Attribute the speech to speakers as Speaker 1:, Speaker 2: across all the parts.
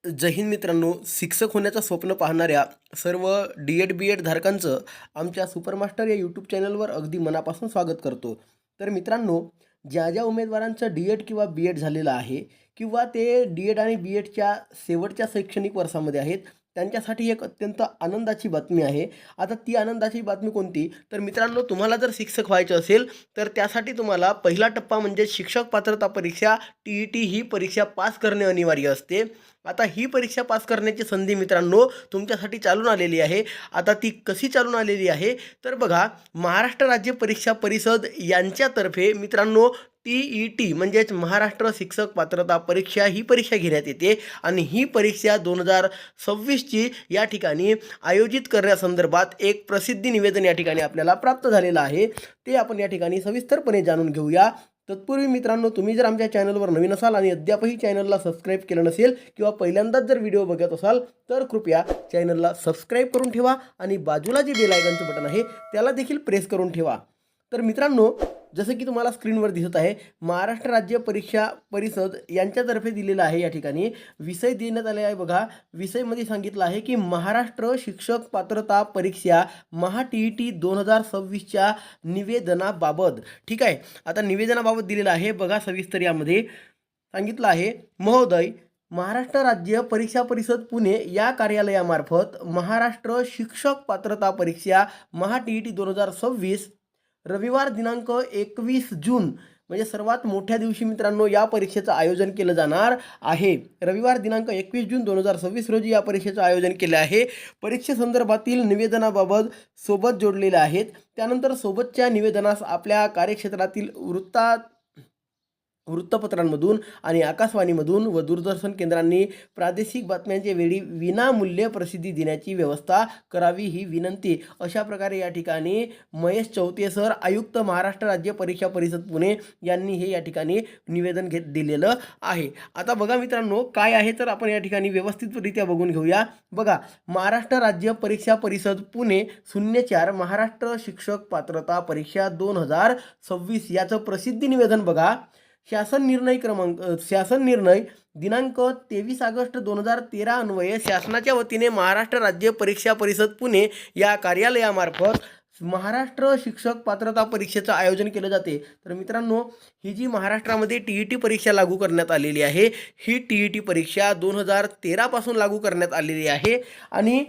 Speaker 1: जय हिंद मित्रांनो, शिक्षक होण्याचं स्वप्न पाहणाऱ्या सर्व डी-एड बी-एड धारकांचं आमच्या सुपरमास्टर या यूट्यूब चॅनलवर अगदी मनापासून स्वागत करतो. तर मित्रांनो, ज्या ज्या उमेदवारांचं डी-एड किंवा बी-एड झालेलं आहे किंवा ते डी-एड आणि बी-एडच्या शेवटच्या शैक्षणिक वर्षामध्ये आहेत, त्यांच्यासाठी एक अत्यंत आनंदाची बातमी आहे. आता ती आनंदाची बातमी कोणती? तर मित्रांनो, तुम्हाला जर शिक्षक व्हायचे असेल तर त्यासाठी तुम्हाला पहिला टप्पा म्हणजे शिक्षक पात्रता परीक्षा TET ही परीक्षा पास करणे अनिवार्य असते. आता ही परीक्षा पास करण्याची संधी मित्रांनो तुमच्यासाठी चालून आलेली आहे. आता ती कशी चालून आलेली आहे तर बघा, महाराष्ट्र राज्य परीक्षा परिषद यांच्यातर्फे मित्रांनो TET म्हणजेच महाराष्ट्र शिक्षक पात्रता परीक्षा ही परीक्षा घेण्यात येते आणि ही परीक्षा 2026ची या ठिकाणी आयोजित करण्यासंदर्भात एक प्रसिद्धी निवेदन या ठिकाणी आपल्याला प्राप्त झालेलं आहे. ते आपण या ठिकाणी सविस्तरपणे जाणून घेऊया. तत्पूर्वी मित्रांनो, तुम्ही जर आमच्या चॅनलवर नवीन असाल आणि अद्यापही चॅनलला सबस्क्राईब केलं नसेल किंवा पहिल्यांदाच जर व्हिडिओ बघत असाल तर कृपया चॅनलला सबस्क्राईब करून ठेवा आणि बाजूला जे बेल आयकॉनचं बटन आहे त्याला देखील प्रेस करून ठेवा. तर मित्रांनो, जसं की तुम्हाला स्क्रीनवर दिसत आहे, महाराष्ट्र राज्य परीक्षा परिषद यांच्यातर्फे दिलेला आहे. या ठिकाणी विषय देण्यात आले आहे. बघा, विषयमध्ये सांगितलं आहे की महाराष्ट्र शिक्षक पात्रता परीक्षा TET 2026च्या निवेदनाबाबत. ठीक आहे, आता निवेदनाबाबत दिलेलं आहे. बघा सविस्तर यामध्ये सांगितलं आहे, महोदय, महाराष्ट्र राज्य परीक्षा परिषद पुणे या कार्यालयामार्फत महाराष्ट्र शिक्षक पात्रता परीक्षा TET 2026 रविवार दिनांक 21 जून म्हणजे सर्वात मोठ्या दिवशी मित्रांनो या परीक्षेचं आयोजन केलं जाणार आहे. रविवार दिनांक 21 जून 2026 रोजी या परीक्षेचं आयोजन केलं आहे. परीक्षेसंदर्भातील निवेदनाबाबत सोबत जोडलेले आहेत. त्यानंतर सोबतच्या निवेदनास आपल्या कार्यक्षेत्रातील वृत्तपत्रांमधून आणि आकाशवाणीमधून व दूरदर्शन केंद्रांनी प्रादेशिक बातम्यांच्या वेळी विनामूल्य प्रसिद्धी देण्याची व्यवस्था करावी ही विनंती. अशा प्रकारे या ठिकाणी महेश चौते सर, आयुक्त महाराष्ट्र राज्य परीक्षा परिषद पुणे यांनी हे या ठिकाणी निवेदन दिलेलं आहे. आता बघा मित्रांनो, काय आहे तर आपण या ठिकाणी व्यवस्थितरित्या बघून घेऊया. बघा, महाराष्ट्र राज्य परीक्षा परिषद पुणे 04 महाराष्ट्र शिक्षक पात्रता परीक्षा 2026 याचं प्रसिद्धी निवेदन बघा. शासन निर्णय दिनांक 23 ऑगस्ट 2013 अन्वये शासनाच्या वतीने महाराष्ट्र राज्य परीक्षा परिषद पुणे या कार्यालयामार्फत महाराष्ट्र शिक्षक पात्रता परीक्षेचं आयोजन केलं जाते. तर मित्रांनो, ही जी महाराष्ट्रामध्ये TET परीक्षा लागू करण्यात आलेली आहे, ही TET परीक्षा 2013 पासून लागू करण्यात आलेली आहे आणि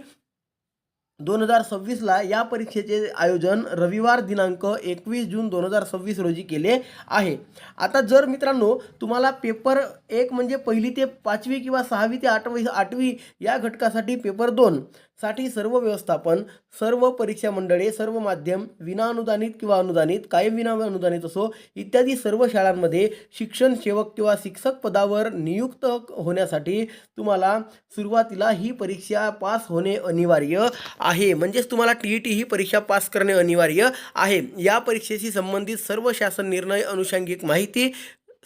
Speaker 1: 2026ला या परीक्षेचे आयोजन रविवार दिनांक 21 जून 2026 रोजी केले आहे. आता जर मित्रांनो तुम्हाला पेपर 1 म्हणजे पहिली ते 5वी किंवा 6वी ते 8वी या घटकासाठी पेपर 2 साठी सर्व व्यवस्थापन, सर्व परीक्षा मंडळे, सर्व माध्यम, विनाअनुदानित किंवा अनुदानित, कायम विनाअनुदानित असो इत्यादी सर्व शाळांमध्ये शिक्षण सेवक किंवा शिक्षक पदावर नियुक्त होण्यासाठी तुम्हाला सुरुवातीला ही परीक्षा पास होणे अनिवार्य आहे. म्हणजेच तुम्हाला TET ही परीक्षा पास करणे अनिवार्य आहे. या परीक्षेशी संबंधित सर्व शासन निर्णय, अनुषंगिक माहिती,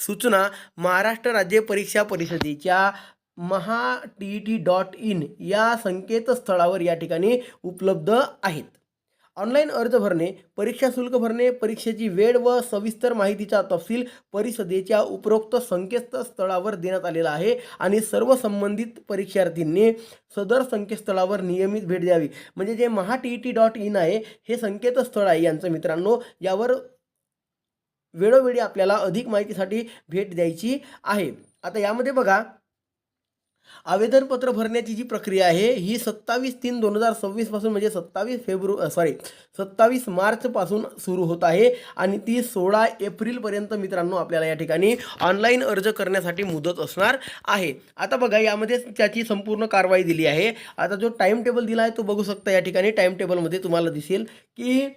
Speaker 1: सूचना महाराष्ट्र राज्य परीक्षा परिषदेच्या maha.tet.in या संकेतस्थळावर या ठिकाणी उपलब्ध आहेत. ऑनलाईन अर्ज भरणे, परीक्षा शुल्क भरणे, परीक्षेची वेळ व सविस्तर माहितीचा तपशील परिषदेच्या उपरोक्त संकेतस्थळावर देण्यात आलेला आहे आणि सर्व संबंधित परीक्षार्थींनी सदर संकेतस्थळावर नियमित भेट द्यावी. म्हणजे जे maha.tet.in आहे हे संकेतस्थळ आहे यांचं मित्रांनो, यावर वेळोवेळी आपल्याला अधिक माहितीसाठी भेट द्यायची आहे. आता यामध्ये बघा, आवेदनपत्र भरण्याची जी प्रक्रिया आहे ही 27/3/2026 पासून म्हणजे 27 मार्च पासून सुरू होत आहे आणि ती 16 एप्रिलपर्यंत मित्रांनो आपल्याला या ठिकाणी ऑनलाईन अर्ज करण्यासाठी मुदत असणार आहे. आता बघा, यामध्ये त्याची संपूर्ण कारवाई दिली आहे. आता जो टाइम टेबल दिला आहे तो बघू शकता. या ठिकाणी टाइम टेबलमध्ये तुम्हाला दिसेल की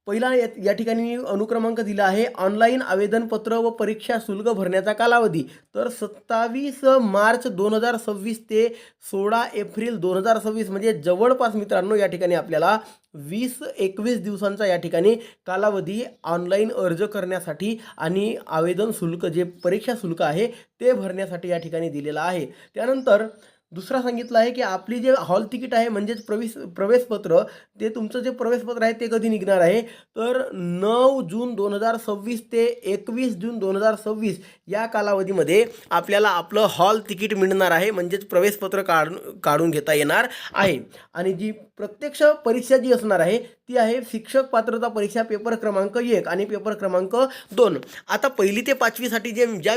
Speaker 1: पहिला या ठिकाणी अनुक्रमांक दिला आहे. ऑनलाईन आवेदनपत्र व परीक्षा शुल्क भरण्याचा कालावधी तर 27 मार्च 2026 ते 16 एप्रिल 2026 म्हणजे जवळपास मित्रांनो या ठिकाणी आपल्याला 20-21 दिवसांचा या ठिकाणी कालावधी ऑनलाईन अर्ज करण्यासाठी आणि आवेदन शुल्क जे परीक्षा शुल्क आहे ते भरण्यासाठी या ठिकाणी दिलेला आहे. त्यानंतर दुसरा सांगितलं आहे की आपली जे हॉल तिकीट आहे म्हणजेच प्रवेशपत्र, ते तुमचं जे प्रवेशपत्र आहे ते कधी निघणार आहे, तर 9 जून 2026 ते 21 जून 2026 या कालावधीमध्ये आपल्याला आपलं हॉल तिकीट मिळणार आहे, म्हणजेच प्रवेशपत्र काढून घेता येणार आहे. आणि जी प्रत्यक्ष परीक्षा जी असणार आहे ती आहे शिक्षक पात्रता परीक्षा पेपर क्रमांक 1 आणि पेपर क्रमांक 2. आता 1ली ते 5वीसाठी ज्या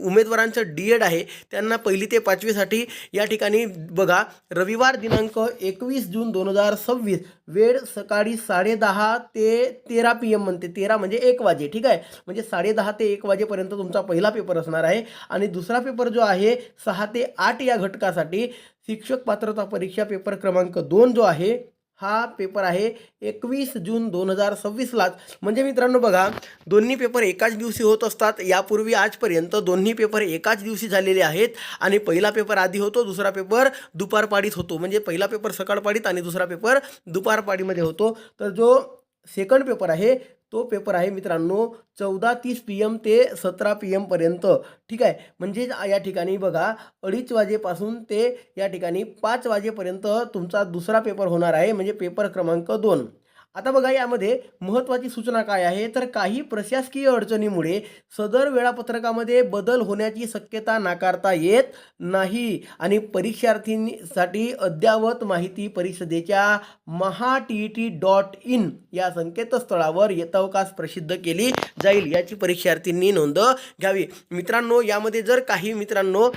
Speaker 1: उमेदवारांचं D.Ed आहे त्यांना 1ली ते 5वीसाठी या ठिकाणी बघा, रविवार दिनांक 21 जून 2026 वेळ सकाळी 10:30 ते 13 PM म्हणते, 13 म्हणजे 1 वाजे, ठीक आहे. म्हणजे 10:30 ते 1 वाजेपर्यंत तुमचा पहिला पेपर असणार आहे. आणि दुसरा पेपर जो आहे 6 ते 8 या घटकासाठी शिक्षक पात्रता परीक्षा पेपर क्रमांक 2 जो आहे हा पेपर आहे 21 जून 2026लाच. म्हणजे मित्रांनो बघा, दोन्ही पेपर एकाच दिवशी होत असतात. यापूर्वी आजपर्यंत दोन्ही पेपर एकाच दिवशी झालेले आहेत आणि पहिला पेपर आधी होतो, दुसरा पेपर दुपारपाडीत होतो. म्हणजे पहिला पेपर सकाळपाडीत आणि दुसरा पेपर दुपारपाडीमध्ये होतो. तर जो सेकंड पेपर आहे तो पेपर आहे मित्रांनो 14:30 PM ते 17 PM पर्यंत, ठीक आहे. म्हणजे या ठिकाणी बघा 2:30 वाजेपासून ते या ठिकाणी 5 वाजेपर्यंत तुमचा दुसरा पेपर होणार आहे, म्हणजे पेपर क्रमांक 2. आता बघा, यामध्ये महत्त्वाची सूचना काय आहे, तर काही प्रशासकीय अडचणीमुळे सदर वेळापत्रकामध्ये बदल होण्याची शक्यता नाकारता येत नाही आणि परीक्षार्थींसाठी अद्ययावत माहिती परिषदेच्या maha.tet.in या संकेतस्थळावर यथावकाश प्रसिद्ध केली जाईल, याची परीक्षार्थींनी नोंद घ्यावी. मित्रांनो, यामध्ये जर काही मित्रांनो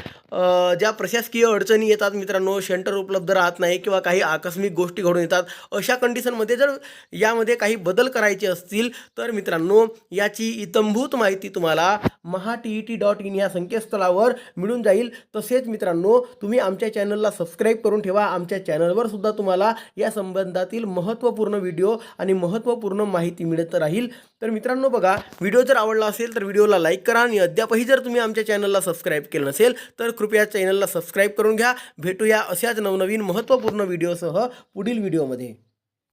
Speaker 1: ज्या प्रशासकीय अडचणी येतात मित्रांनो, सेंटर उपलब्ध राहत नाही किंवा काही आकस्मिक गोष्टी घडून येतात, अशा कंडिशनमध्ये जर यामध्ये काही बदल करायचे असतील तर मित्रांनो याची इत्थंभूत माहिती तुम्हाला maha.tet.in या संकेतस्थळावर मिळून जाईल. तसेच मित्रांनो, तुम्ही आमच्या चॅनलला सबस्क्राईब करून ठेवा. आमच्या चॅनलवर सुद्धा तुम्हाला या संबंधातील महत्त्वपूर्ण व्हिडिओ आणि महत्त्वपूर्ण माहिती मिळत राहील. तर मित्रांनो बघा, व्हिडिओ जर आवडला असेल तर व्हिडिओला लाईक करा आणि अद्यापही जर तुम्ही आमच्या चॅनलला सबस्क्राईब केलं नसेल तर कृपया चॅनलला सबस्क्राईब करून घ्या. भेटूया अशाच नवनवीन महत्त्वपूर्ण व्हिडिओसह पुढील व्हिडिओमध्ये.